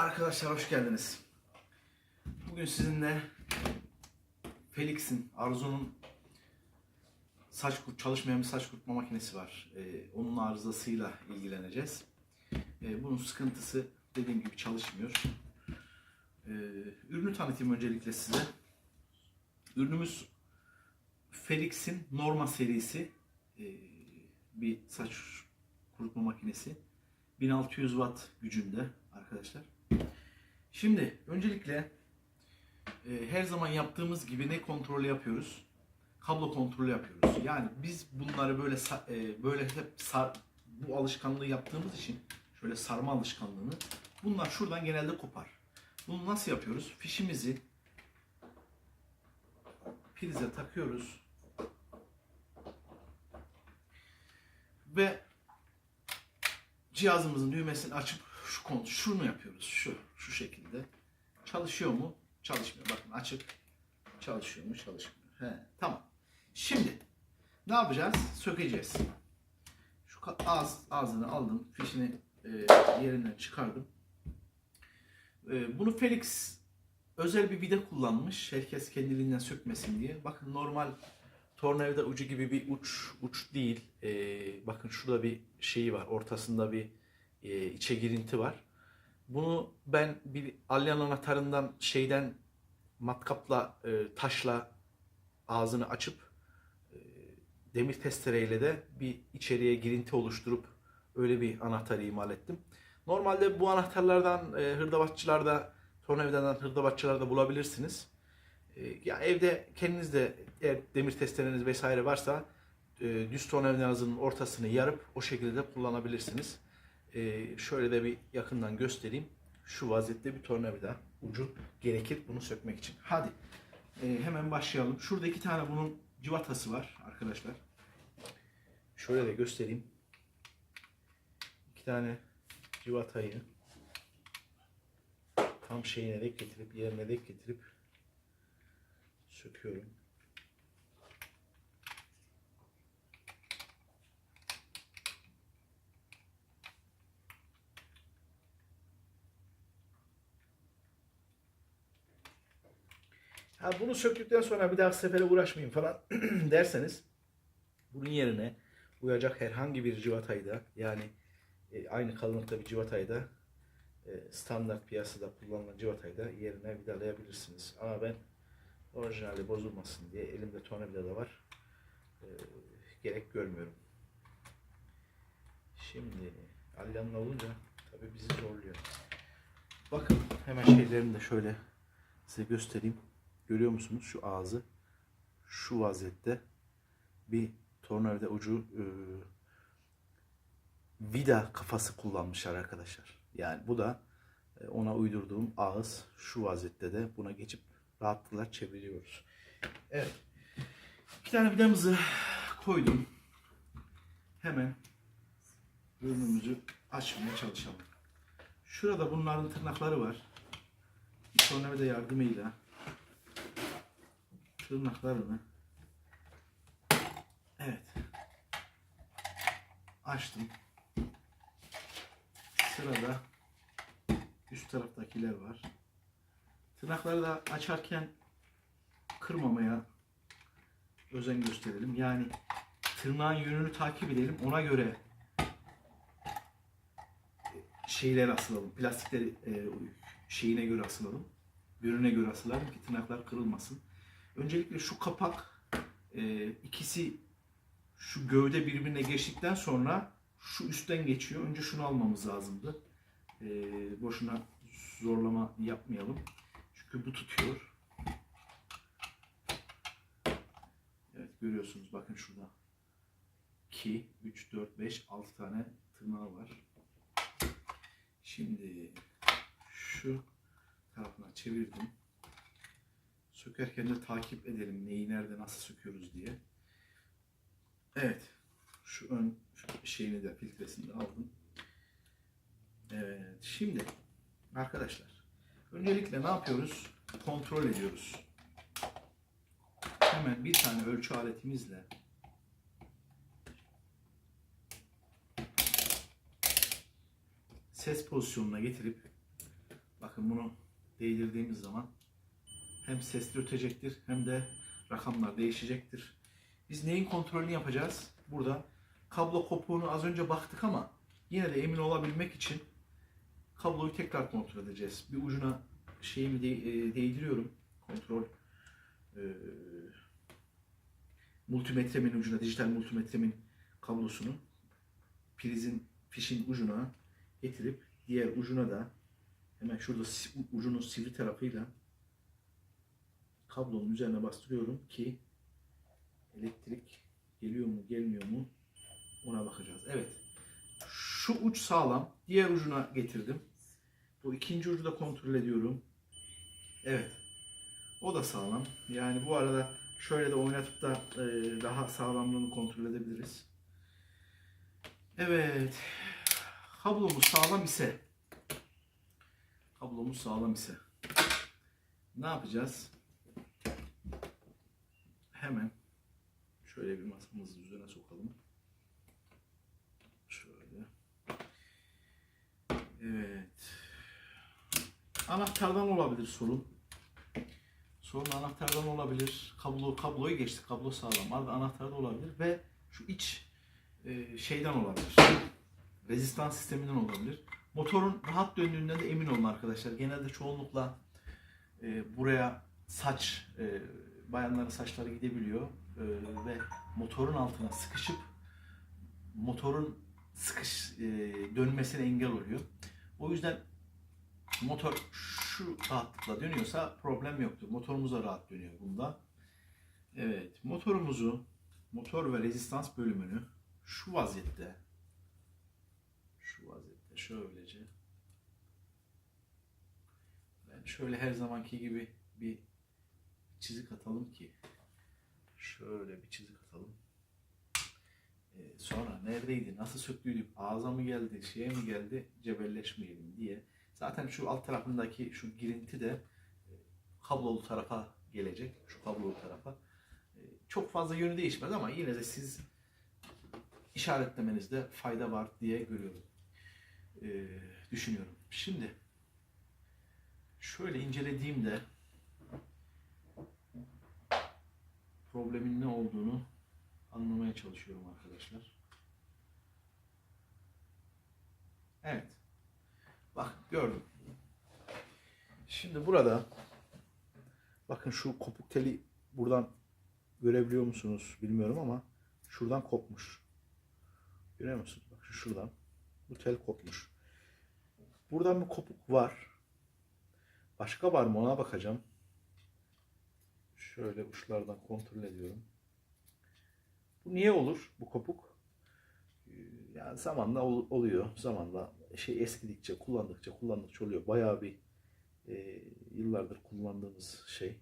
Arkadaşlar hoş geldiniz. Bugün sizinle Felix'in, Arzu'nun çalışmayan bir saç kurutma makinesi var. Onun arızasıyla ilgileneceğiz. Bunun sıkıntısı dediğim gibi çalışmıyor. Ürünü tanıtayım öncelikle size. Ürünümüz Felix'in Norma serisi bir saç kurutma makinesi. 1600 watt gücünde arkadaşlar. Şimdi öncelikle her zaman yaptığımız gibi ne kontrolü yapıyoruz? Kablo kontrolü yapıyoruz. Yani biz bunları böyle hep bu alışkanlığı yaptığımız için şöyle sarma alışkanlığını bunlar şuradan genelde kopar. Bunu nasıl yapıyoruz? Fişimizi prize takıyoruz ve cihazımızın düğmesini açıp şunu yapıyoruz. Şu şekilde. Çalışıyor mu? Çalışmıyor. Bakın açık. Çalışıyor mu? Çalışmıyor. Tamam. Şimdi ne yapacağız? Sökeceğiz. Şu ağzını aldım. Fişini yerinden çıkardım. Bunu Felix özel bir vida kullanmış. Herkes kendiliğinden sökmesin diye. Bakın normal tornavida ucu gibi bir uç değil. Bakın şurada bir şeyi var. Ortasında bir içe girinti var. Bunu ben bir alyan anahtarından matkapla taşla ağzını açıp demir testereyle de bir içeriye girinti oluşturup öyle bir anahtar imal ettim. Normalde bu anahtarlardan hırdavatçılarda, tornavidadan hırdavatçılarda bulabilirsiniz. Ya evde kendiniz de eğer demir testereniz vesaire varsa düz tornavidanızın ortasını yarıp o şekilde de kullanabilirsiniz. Şöyle de bir yakından göstereyim. Şu vaziyette bir tornavida ucu gerekir bunu sökmek için. Hadi hemen başlayalım. Şurada iki tane bunun civatası var arkadaşlar. Şöyle de göstereyim. İki tane civatayı tam şeyine denk getirip yerine denk getirip söküyorum. Bunu söktükten sonra bir daha sefere uğraşmayayım falan derseniz bunun yerine uyacak herhangi bir civatayı da yani aynı kalınlıkta bir civatayı da standart piyasada kullanılan civatayı da yerine vidalayabilirsiniz. Ama ben orijinali bozulmasın diye elimde tornavida da var. Gerek görmüyorum. Şimdi alyanla olunca tabii bizi zorluyor. Bakın hemen şeylerini de şöyle size göstereyim. Görüyor musunuz şu ağzı? Şu vaziyette bir tornavida ucu vida kafası kullanmışlar arkadaşlar. Yani bu da ona uydurduğum ağız şu vaziyette de buna geçip rahatlıkla çeviriyoruz. Evet. İki tane vidamızı koydum. Hemen ürünümüzü açmaya çalışalım. Şurada bunların tırnakları var. Bir tornavida yardımıyla tırnaklarını açtım. Sırada üst taraftakiler var. Tırnakları da açarken kırmamaya özen gösterelim. Yani tırnağın yönünü takip edelim. Ona göre şeyler asılalım. Plastikleri şeyine göre asılalım. Yönüne göre asılalım ki tırnaklar kırılmasın. Öncelikle şu kapak ikisi şu gövde birbirine geçtikten sonra şu üstten geçiyor. Önce şunu almamız lazımdı. Boşuna zorlama yapmayalım. Çünkü bu tutuyor. Evet görüyorsunuz bakın şurada 2, 3, 4, 5, 6 tane tırnağı var. Şimdi şu tarafına çevirdim. Sökerken de takip edelim neyi nerede nasıl söküyoruz diye. Evet. Şu ön şeyini de filtresini de aldım. Evet. Şimdi arkadaşlar öncelikle ne yapıyoruz? Kontrol ediyoruz. Hemen bir tane ölçü aletimizle ses pozisyonuna getirip Bakın bunu değdirdiğimiz zaman hem sesli ötecektir hem de rakamlar değişecektir. Biz neyin kontrolünü yapacağız? Burada kablo kopuğunu az önce baktık ama yine de emin olabilmek için kabloyu tekrar kontrol edeceğiz. Bir ucuna şeyimi değdiriyorum. Kontrol multimetremin ucuna, dijital multimetremin kablosunu prizin fişin ucuna getirip diğer ucuna da hemen şurada ucunun sivri tarafıyla kablonun üzerine bastırıyorum ki elektrik geliyor mu gelmiyor mu ona bakacağız. Evet. Şu uç sağlam. Diğer ucuna getirdim. Bu ikinci ucu da kontrol ediyorum. Evet. O da sağlam. Yani bu arada şöyle de oynatıp da daha sağlamlığını kontrol edebiliriz. Evet. Kablomuz sağlam ise ne yapacağız? Hemen şöyle bir masamızı üzerine sokalım. Şöyle. Evet. Anahtardan olabilir sorun. Sorun anahtardan olabilir. Kabloyu geçtik. Kablo sağlam. Arada anahtarda olabilir ve şu iç şeyden olabilir. Rezistans sisteminden olabilir. Motorun rahat döndüğünden de emin olun arkadaşlar. Genelde çoğunlukla buraya bayanların saçları gidebiliyor ve motorun altına sıkışıp motorun dönmesine engel oluyor. O yüzden motor şu rahatlıkla dönüyorsa problem yoktur. Motorumuz da rahat dönüyor bunda. Evet, motor ve rezistans bölümünü şu vaziyette şöylece şöyle her zamanki gibi bir çizik atalım ki şöyle bir çizik atalım. Sonra neredeydi, nasıl söktüydük, ağza mı geldi, şeye mi geldi, cebelleşmeyelim diye. Zaten şu alt tarafındaki şu girinti de kablolu tarafa gelecek. Şu kablolu tarafa. Çok fazla yönü değişmez ama yine de siz işaretlemenizde fayda var diye görüyorum. Düşünüyorum. Şimdi şöyle incelediğimde problemin ne olduğunu anlamaya çalışıyorum arkadaşlar. Evet. Bak gördüm. Şimdi burada bakın şu kopuk teli buradan görebiliyor musunuz bilmiyorum ama şuradan kopmuş. Görüyor musunuz? Bak şuradan. Bu tel kopmuş. Buradan bir kopuk var. Başka var mı ona bakacağım. Şöyle uçlardan kontrol ediyorum. Bu niye olur bu kopuk? Yani zamanla oluyor. Zamanla eskidikçe, kullandıkça oluyor. Bayağı bir yıllardır kullandığımız şey.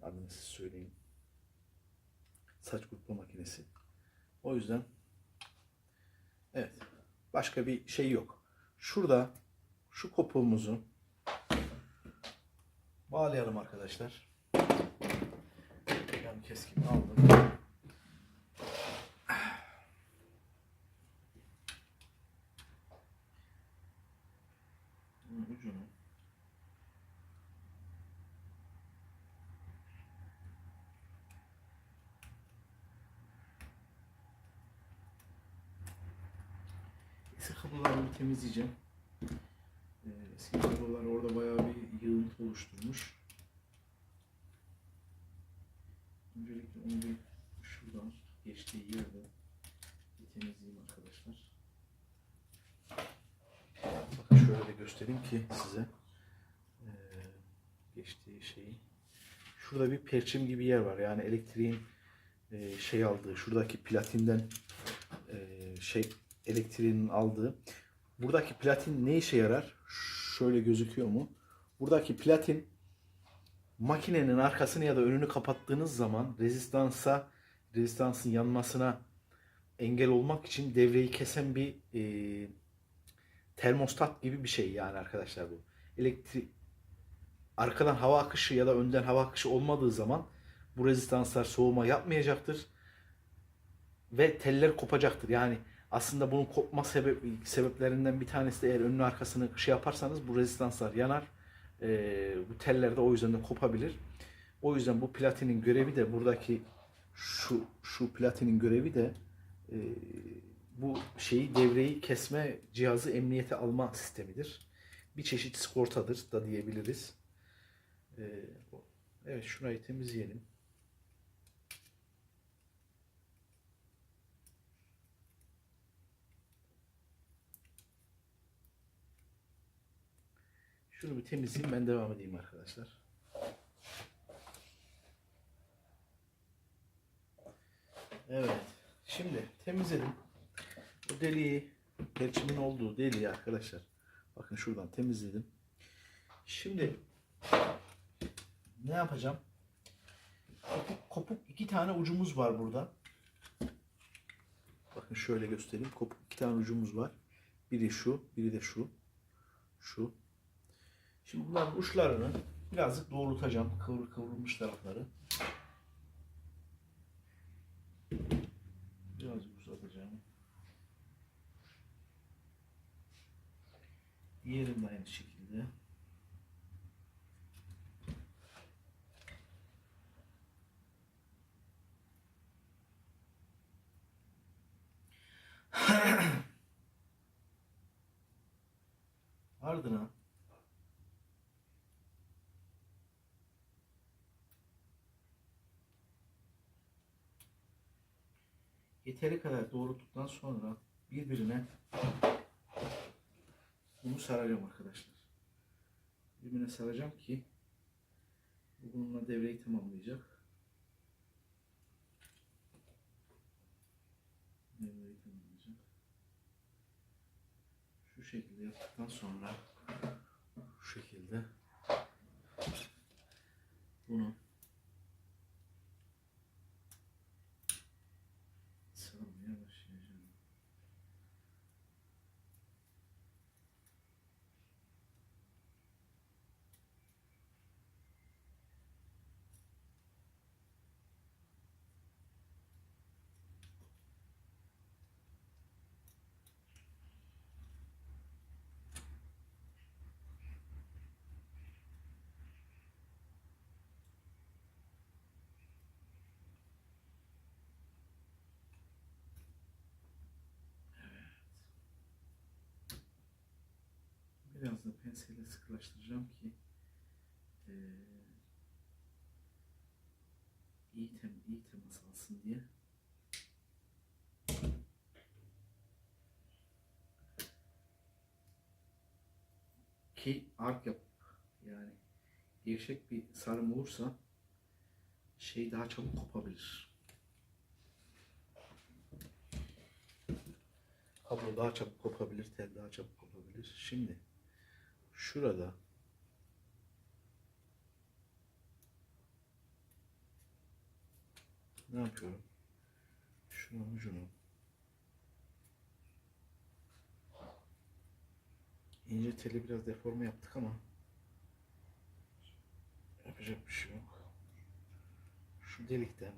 Adını size söyleyeyim. Saç kurutma makinesi. O yüzden evet. Başka bir şey yok. Şurada şu kopuğumuzu bağlayalım arkadaşlar. Yan keskimi aldım. Bunun ucunu eski kablolarını temizleyeceğim. Eski kablolar orada bayağı bir yığıntı oluşturmuş. Öncelikle onu bir şuradan geçtiği yerde bir temizleyeyim arkadaşlar. Bakın şöyle de göstereyim ki size geçtiği şeyi. Şurada bir perçim gibi yer var. Yani elektriğin aldığı, şuradaki platinden elektriğinin aldığı. Buradaki platin ne işe yarar? Şöyle gözüküyor mu? Buradaki platin makinenin arkasını ya da önünü kapattığınız zaman rezistansın yanmasına engel olmak için devreyi kesen bir termostat gibi bir şey yani arkadaşlar bu. Arkadan hava akışı ya da önden hava akışı olmadığı zaman bu rezistanslar soğuma yapmayacaktır ve teller kopacaktır. Yani Aslında bunun kopma sebeplerinden bir tanesi de eğer önünü arkasını şey yaparsanız bu rezistanslar yanar. Bu teller de o yüzden de kopabilir. O yüzden bu platinin görevi de buradaki şu platinin görevi de e, bu devreyi kesme cihazı emniyete alma sistemidir. Bir çeşit sigortadır da diyebiliriz. Evet, şurayı temizleyelim. Şunu bir temizleyeyim, ben devam edeyim arkadaşlar. Evet. Şimdi temizledim. Bu deliği, perçimin olduğu deliği arkadaşlar. Bakın şuradan temizledim. Şimdi ne yapacağım? Kopuk iki tane ucumuz var burada. Bakın şöyle göstereyim. Kopuk iki tane ucumuz var. Biri şu, biri de şu. Şu. Şimdi bunların uçlarını birazcık doğrultacağım. Kıvrılmış tarafları. Birazcık uzatacağım. Diğerini de aynı şekilde. Ardına yeteri kadar doğrulttuktan sonra birbirine bunu saracağım arkadaşlar. Birbirine saracağım ki bu bununla devreyi tamamlayacak. Devreyi tamamlayacak. Şu şekilde yaptıktan sonra şu şekilde bunu sarmaya başlayacağım. Biraz da penseyle sıkılaştıracağım ki iyi temas alsın diye. Ki ark yap, yani gevşek bir sarım olursa şey daha çabuk kopabilir. Kablo daha çabuk kopabilir, tel daha çabuk kopabilir. Şimdi şurada ne yapıyorum? Şunun ucunu ince teli biraz deforme yaptık ama yapacak bir şey yok. Şu delikten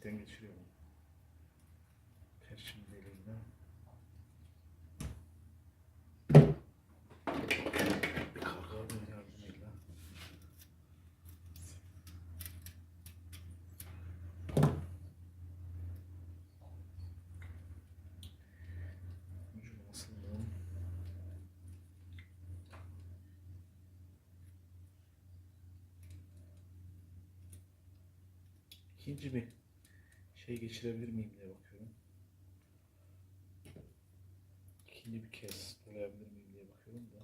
geçiriyorum. Perçin deliğinden bir karganın yardımıyla ucunu asıldım. İkinci bir şey geçirebilir miyim diye bakıyorum. İkinci bir kez dolayabilir miyim diye bakıyorum da.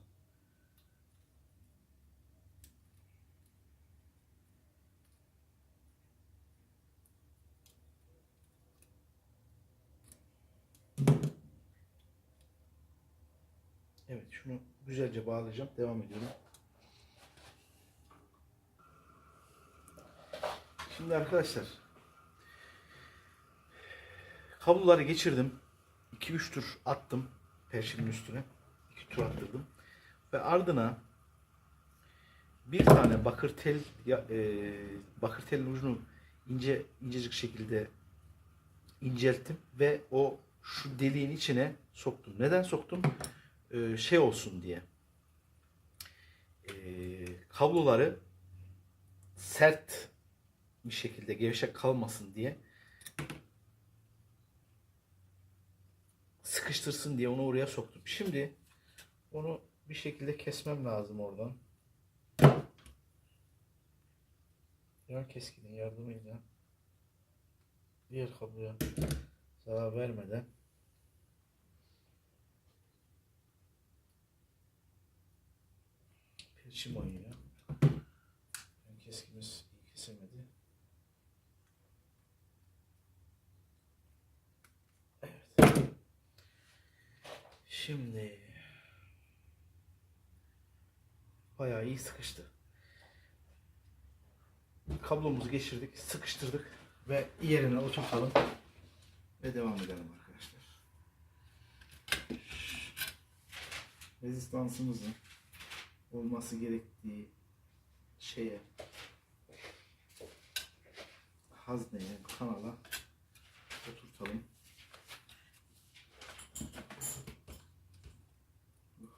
Evet, şunu güzelce bağlayacağım. Devam ediyorum. Şimdi arkadaşlar kabloları geçirdim. 2-3 tur attım perşinin üstüne. 2 tur attırdım. Ve ardına bir tane bakır telin ucunu incecik şekilde incelttim ve o şu deliğin içine soktum. Neden soktum? Şey olsun diye. Kabloları sert bir şekilde gevşek kalmasın diye, sıkıştırsın diye onu oraya soktum. Şimdi onu bir şekilde kesmem lazım oradan. Yan keskinin yardımıyla diğer kabloya zarar vermeden perçimoyla, yan keskimiz iyi kesemedi. Evet. Şimdi bayağı iyi sıkıştı. Kablomuzu geçirdik, sıkıştırdık ve yerine oturtalım ve devam edelim arkadaşlar. Rezistansımızın olması gerektiği şeye, hazneye, kanala oturtalım.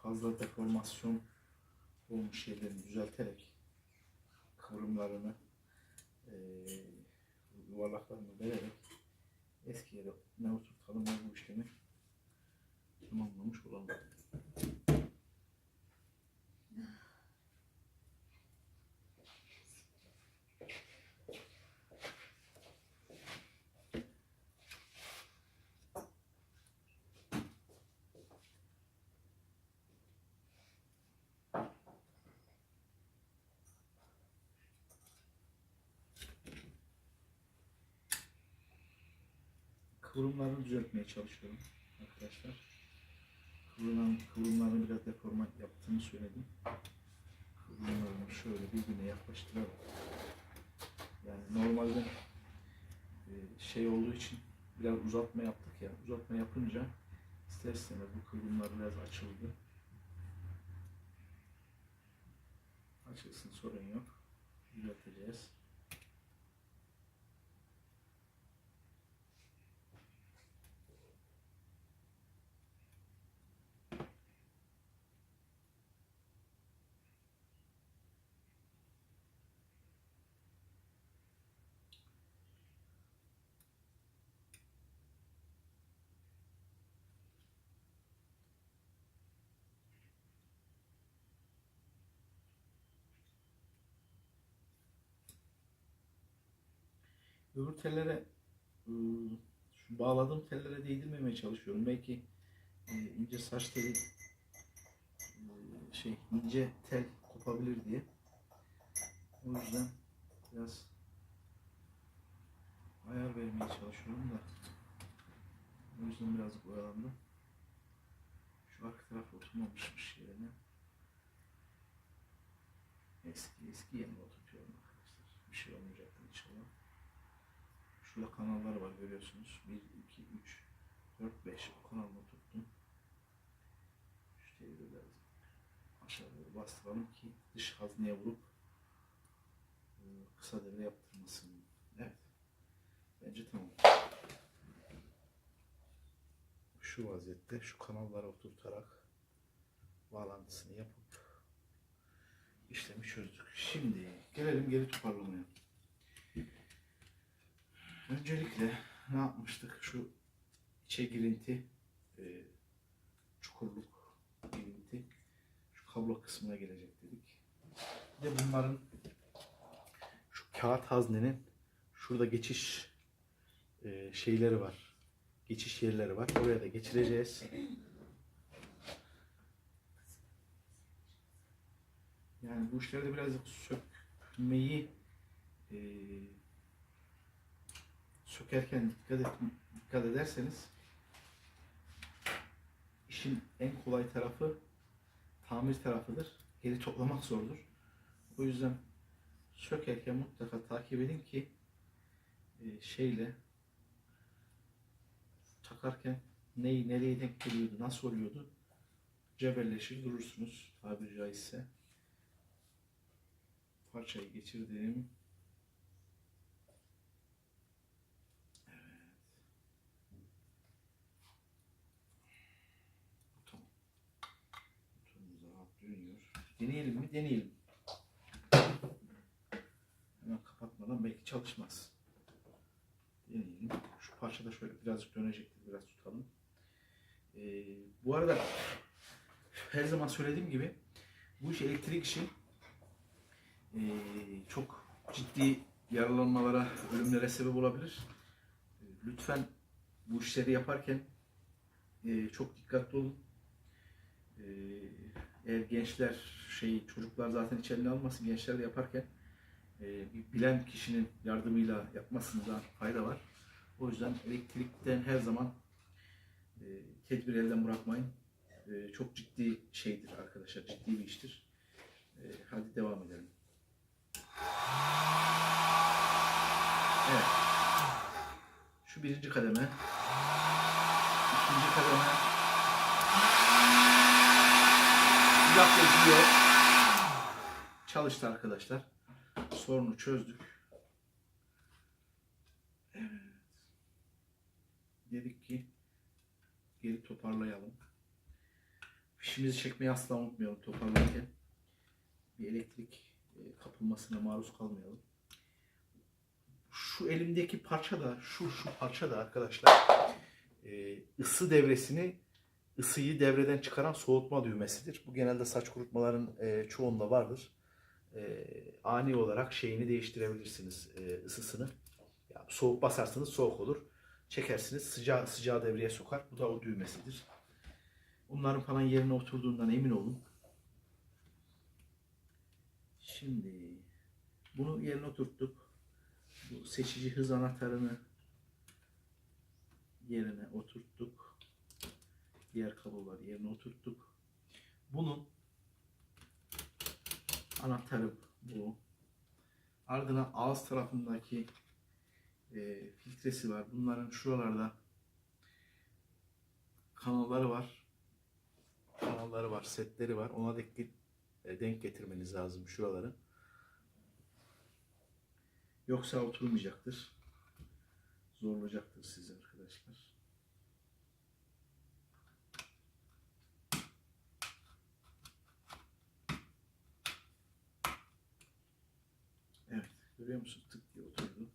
Fazla deformasyon olmuş yerlerini düzelterek kıvrımlarını, yuvarlaklarını vererek eski yere ne oturtalım ve bu işlemi tamamlamış olalım. Kıvrımlarını düzeltmeye çalışıyorum arkadaşlar. Kıvrımlarını biraz deforme yaptığımı söyledim. Kıvrımlarını şöyle birbirine yaklaştırarak, yani normalde şey olduğu için biraz uzatma yaptık ya, uzatma yapınca ister istemez bu kıvrımlar biraz açıldı. Açılsın, sorun yok. Düzelteceğiz. Öbür tellere, şu bağladığım tellere değdirmemeye çalışıyorum. Belki ince saç teli, ince tel kopabilir diye. O yüzden biraz ayar vermeye çalışıyorum da. O yüzden birazcık oyalandım. Şu arka taraf oturmamışmış yerine. Eski yerine oturtuyorum arkadaşlar. Bir şey olmayacaktır inşallah. Şurada kanallar var, görüyorsunuz. 1, 2, 3, 4, 5. O kanalını oturttum. Şu teli biraz aşağı doğru bastıralım ki dış hazneye vurup kısa devre yaptırmasın. Evet. Bence tamam. Şu vaziyette şu kanallara oturtarak bağlantısını yapıp işlemi çözdük. Şimdi gelelim geri toparlamaya. Öncelikle ne yapmıştık? Şu içe girinti, çukurluk girinti, şu kablo kısmına gelecek dedik. Bir de bunların, şu kağıt haznenin şurada geçiş şeyleri var. Geçiş yerleri var. Oraya da geçireceğiz. Yani bu işlerde birazcık sökmeyi sökerken dikkat ederseniz, işin en kolay tarafı tamir tarafıdır. Geri toplamak zordur. O yüzden sökerken mutlaka takip edin ki takarken nereye denk geliyordu, nasıl oluyordu, cebelleşir durursunuz tabiri caizse. Parçayı geçirdim. Deneyelim mi? Deneyelim. Hemen kapatmadan belki çalışmaz. Deneyelim. Şu parça da şöyle birazcık dönecektir. Biraz tutalım. Bu arada her zaman söylediğim gibi bu iş, elektrik işi, çok ciddi yaralanmalara, ölümlere sebep olabilir. Lütfen bu işleri yaparken çok dikkatli olun. Eğer gençler, çocuklar zaten hiç eline almasın, gençler de yaparken bilen kişinin yardımıyla yapmasında fayda var. O yüzden elektrikten her zaman tedbir elden bırakmayın. Çok ciddi şeydir arkadaşlar, ciddi bir iştir. Hadi devam edelim. Evet. Şu birinci kademe. İkinci kademe. Sıcaklaşıyor. Çalıştı arkadaşlar. Sorunu çözdük. Evet. Dedik ki geri toparlayalım. Fişimizi çekmeyi asla unutmayalım toparlarken. Bir elektrik kapılmasına maruz kalmayalım. Şu elimdeki parça da, şu parça da arkadaşlar ısı devresini, ısıyı devreden çıkaran soğutma düğmesidir. Bu genelde saç kurutmaların çoğunda vardır. Ani olarak şeyini değiştirebilirsiniz, ısısını. Yani soğuk basarsanız soğuk olur. Çekersiniz, sıcağı devreye sokar. Bu da o düğmesidir. Bunların falan yerine oturduğundan emin olun. Şimdi bunu yerine oturttuk. Bu seçici hız anahtarını yerine oturttuk. Diğer kabloları yerine oturttuk. Bunun anahtarı bu. Ardına ağız tarafındaki filtresi var. Bunların şuralarda kanalları var, setleri var. Ona denk getirmeniz lazım şuraları. Yoksa oturmayacaktır. Zorlayacaktır sizi arkadaşlar. Evet, görüyor musun? Tık diye oturdu.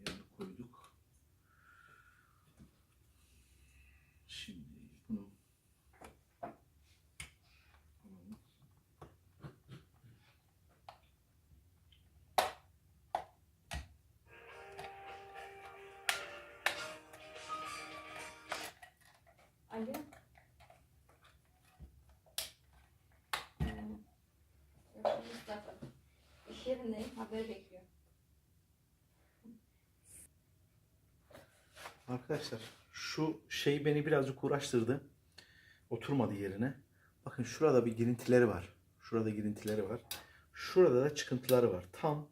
Yerine koyduk. Şimdi bunu alalım. Alo. Mustafa. İş yerindeyim. Haber bekliyorum. Arkadaşlar şu şey beni birazcık uğraştırdı. Oturmadı yerine. Bakın şurada bir girintileri var. Şurada girintileri var. Şurada da çıkıntıları var. Tam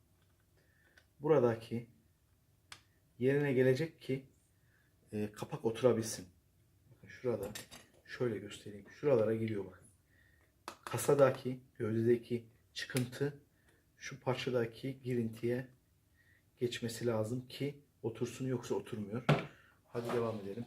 buradaki yerine gelecek ki kapak oturabilsin. Bakın şurada şöyle göstereyim. Şuralara giriyor bakın. Kasadaki, gövdedeki çıkıntı şu parçadaki girintiye geçmesi lazım ki otursun, yoksa oturmuyor. Hadi devam edelim.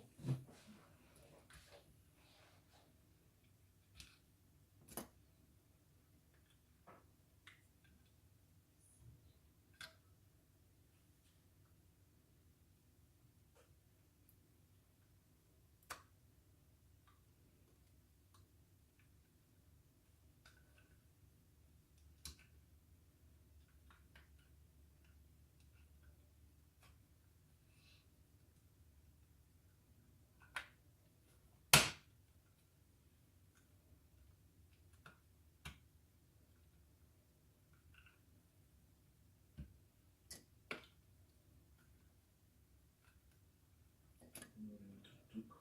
Bunları tuttuk.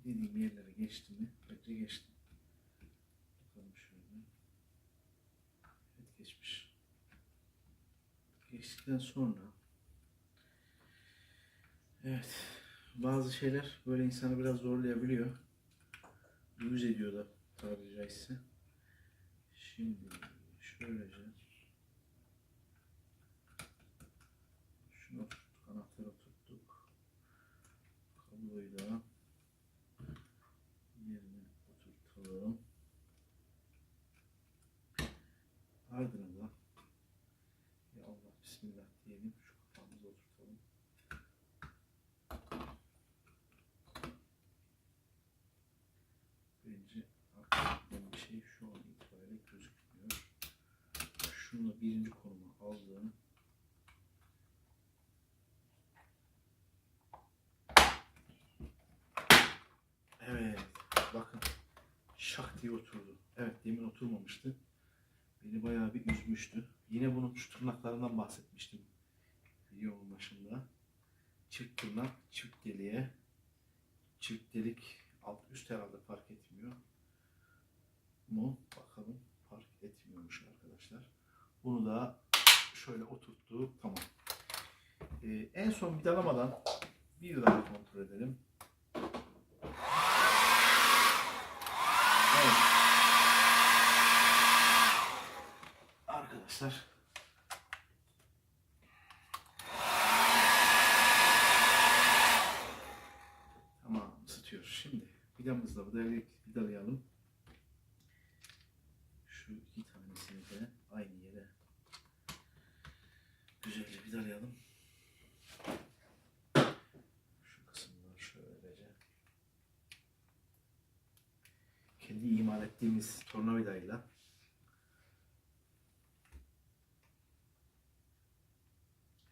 Dediğim yerlere geçti mi? Bence geçti. geçtikten sonra evet, bazı şeyler böyle insanı biraz zorlayabiliyor. Uyuz ediyor da tabiri caizse. Şimdi şöylece şunu oturttuk, anahtarı oturttuk. Kabloyu da yerine oturtalım. Ardından da ya Allah bismillah diyelim. Şu kafamızı oturtalım. Birinci aklımda bir şey şu an itibariyle gözükmüyor. Şunu da birinci konuma aldım. Evet. Bakın. Şak diye oturdu. Evet, demin oturmamıştı. Beni bayağı bir üzmüştü. Yine bunun şu tırnaklarından bahsetmiştim videomun başında. Çift tırnak, çift deliğe, çift delik alt üst herhalde fark etmiyor mu? Bakalım, fark etmiyormuş arkadaşlar. Bunu da şöyle oturttuk. Tamam. En son vidalamadan bir daha kontrol edelim. Evet. Arkadaşlar. Tamam, ısıtıyor. Şimdi vidamızla vidalayalım. Şu iki tanesini de aynı yere güzelce vidalayalım. Şu kısımdan şöylece kendi imal ettiğimiz tornavidayla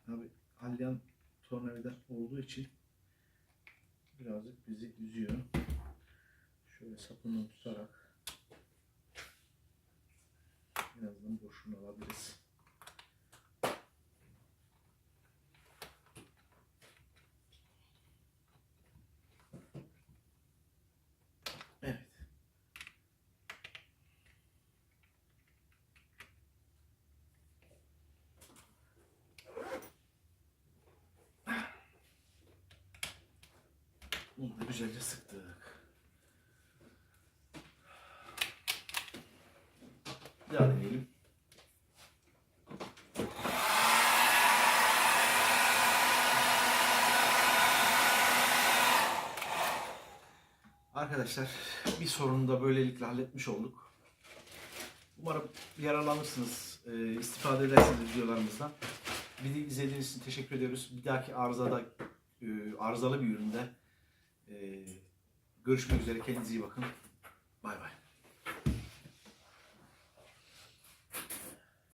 abi alyan tornavida olduğu için birazcık bizi üzüyor. Şöyle sapından tutarak en azından boşluğunu alabiliriz. Evet. Bunu da güzelce sıktık. Bir daha deneyelim. Arkadaşlar, bir sorunu da böylelikle halletmiş olduk. Umarım yararlanırsınız, istifade edersiniz videolarımızdan. Bizi izlediğiniz için teşekkür ediyoruz. Bir dahaki arızalı bir üründe görüşmek üzere. Kendinize iyi bakın.